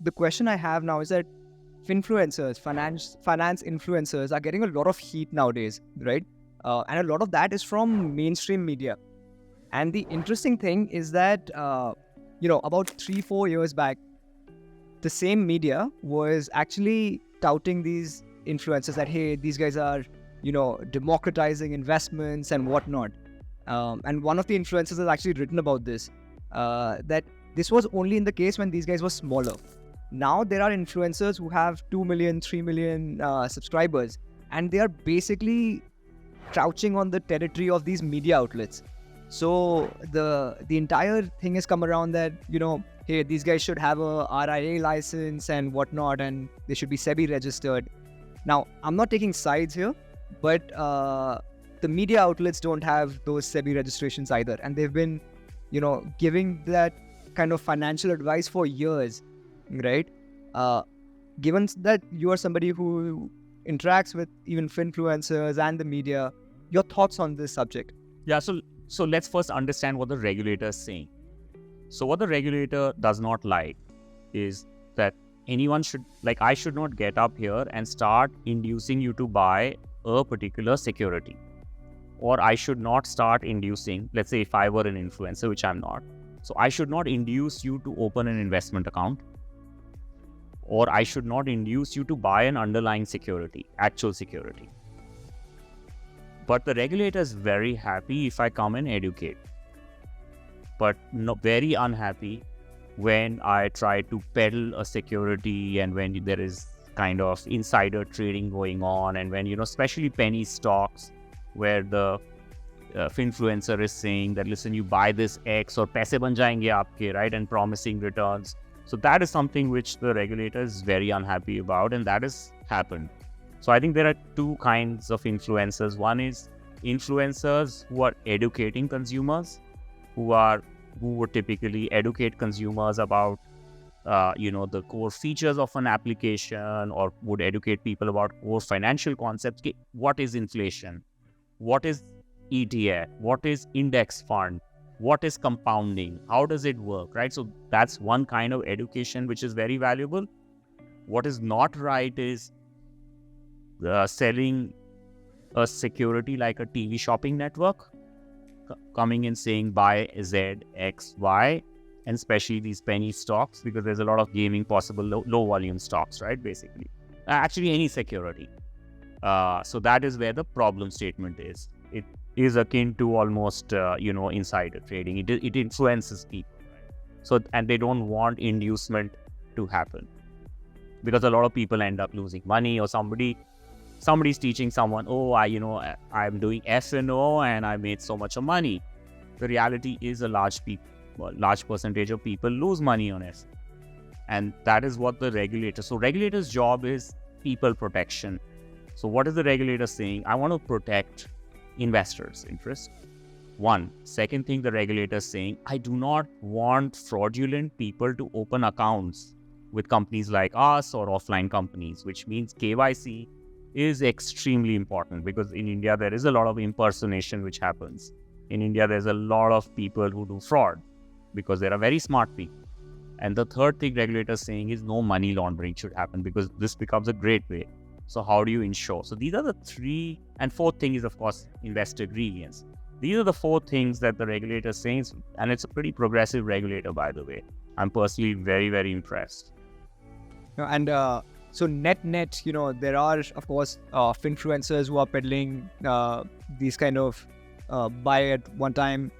the question I have now is that finfluencers, finance influencers are getting a lot of heat nowadays, right? And a lot of that is from mainstream media. And the interesting thing is that, about 3-4 years back, the same media was actually touting these influencers that, hey, these guys are, democratizing investments and whatnot. And one of the influencers has actually written about this, that this was only in the case when these guys were smaller. Now there are influencers who have 2 million, 3 million subscribers, and they are basically crouching on the territory of these media outlets. So the entire thing has come around that, hey, these guys should have a RIA license and whatnot, and they should be SEBI registered. Now, I'm not taking sides here, but the media outlets don't have those SEBI registrations either. And they've been, giving that kind of financial advice for years, right? Given that you are somebody who interacts with even finfluencers and the media, your thoughts on this subject? Yeah, so let's first understand what the regulator is saying. So what the regulator does not like is that I should not get up here and start inducing you to buy a particular security. Or I should not start inducing, let's say if I were an influencer, which I'm not. So I should not induce you to open an investment account. Or I should not induce you to buy an underlying security, actual security. But the regulator is very happy if I come and educate. But very unhappy when I try to peddle a security and when there is kind of insider trading going on, and when, especially penny stocks, where the finfluencer is saying that, listen, you buy this X or paise ban jayenge aapke, right, and promising returns. So that is something which the regulator is very unhappy about, and that has happened. So I think there are two kinds of influencers. One is influencers who are educating consumers, who would typically educate consumers about the core features of an application, or would educate people about core financial concepts. What is inflation? What is ETF? What is index fund? What is compounding? How does it work, right? So that's one kind of education which is very valuable. What is not right is selling a security like a TV shopping network, coming in saying buy Z, X, Y, and especially these penny stocks, because there's a lot of gaming possible, low volume stocks, right? Basically, actually any security. So that is where the problem statement is. It is akin to almost, insider trading. It influences people. So, and they don't want inducement to happen, because a lot of people end up losing money, or somebody's teaching someone, I'm doing F&O and I made so much of money. The reality is a large percentage of people lose money on it. And that is what the regulator's job is people protection. So what is the regulator saying? I want to protect investors' interest. One. Second thing the regulator is saying, I do not want fraudulent people to open accounts with companies like us or offline companies, which means KYC is extremely important, because in India, there is a lot of impersonation which happens. In India, there's a lot of people who do fraud because there are very smart people. And the third thing regulator is saying is no money laundering should happen, because this becomes a great way. So how do you ensure? So these are the three, and fourth thing is, of course, investor grievance. These are the four things that the regulator is saying, and it's a pretty progressive regulator, by the way. I'm personally very, very impressed. And so net, there are, of course, finfluencers who are peddling these kind of buy at one time,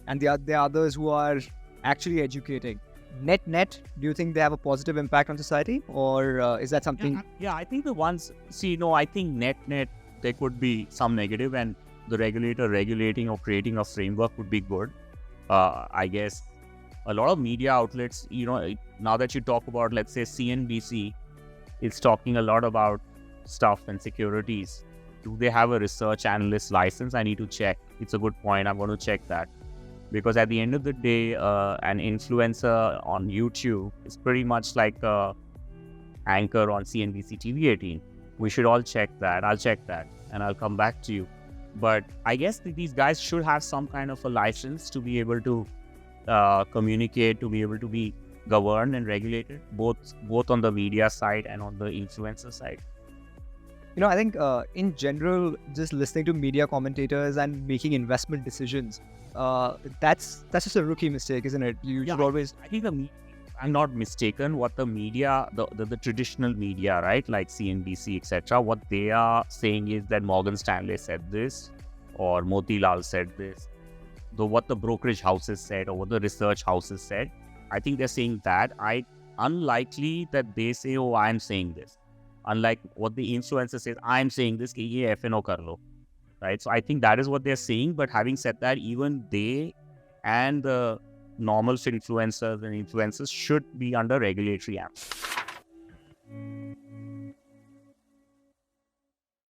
and there are others who are actually educating. Net, do you think they have a positive impact on society, or is that something? Yeah, I think the ones, I think net, there could be some negative, and the regulator regulating or creating a framework would be good. I guess a lot of media outlets, now that you talk about, let's say CNBC, it's talking a lot about stuff and securities. Do they have a research analyst license? I need to check. It's a good point. I'm going to check that. Because at the end of the day, an influencer on YouTube is pretty much like an anchor on CNBC TV 18. We should all check that. I'll check that and I'll come back to you. But I guess these guys should have some kind of a license to be able to communicate, to be able to be governed and regulated, both on the media side and on the influencer side? I think in general, just listening to media commentators and making investment decisions, that's just a rookie mistake, isn't it? You should always. I think I'm not mistaken, what the media, the traditional media, right, like CNBC, etc., what they are saying is that Morgan Stanley said this, or Motilal said this, what the brokerage houses said, or what the research houses said. I think they're saying that. Unlikely that they say, oh, I'm saying this. Unlike what the influencer says, I'm saying this, ki ye FNO kar lo. Right? So I think that is what they're saying. But having said that, even they and the normal influencers and influencers should be under regulatory act.